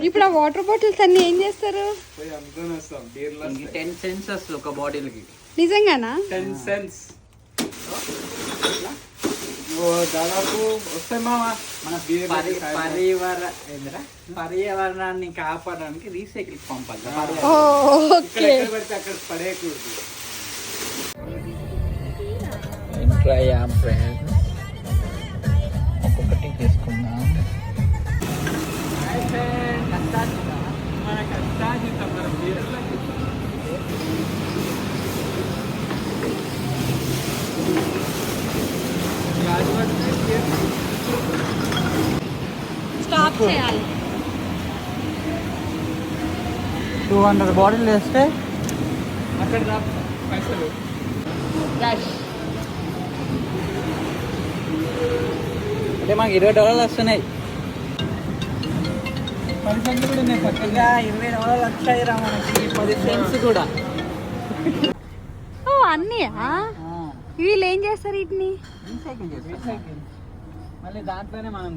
ఇప్పుడు ఆ water bottles అన్ని ఏం చేస్తారు? 10 cents వస్తుంది ఒక బాటిల్ కి. నిజంగానా? 10 cents. దాదాపు వస్తాయి మామ. మన పర్యావరణాన్ని కాపాడడానికి రీసైకిల్ పంపాలి. ఓకే. పెడితే అక్కడ పడేయకూడదు. ఒక్కొక్కటి తీసుకుందాం. మనకు అత్తాజితం మన బీర్లకి. స్టాప్ చేయాలి. 200 బాటిల్ వేస్తే అక్కడ పైసలు అంటే మాకు $20 వస్తున్నాయి. 10 cents కూడా ఉన్నాయి పక్కగా. $20 వచ్చాయి రా మనకి. 10 cents కూడా. ఓ అన్నీయా? వీళ్ళు ఏం చేస్తారు వీటిని? రీసైకిల్ చేస్తాం. మళ్ళీ దాంట్లోనే మనం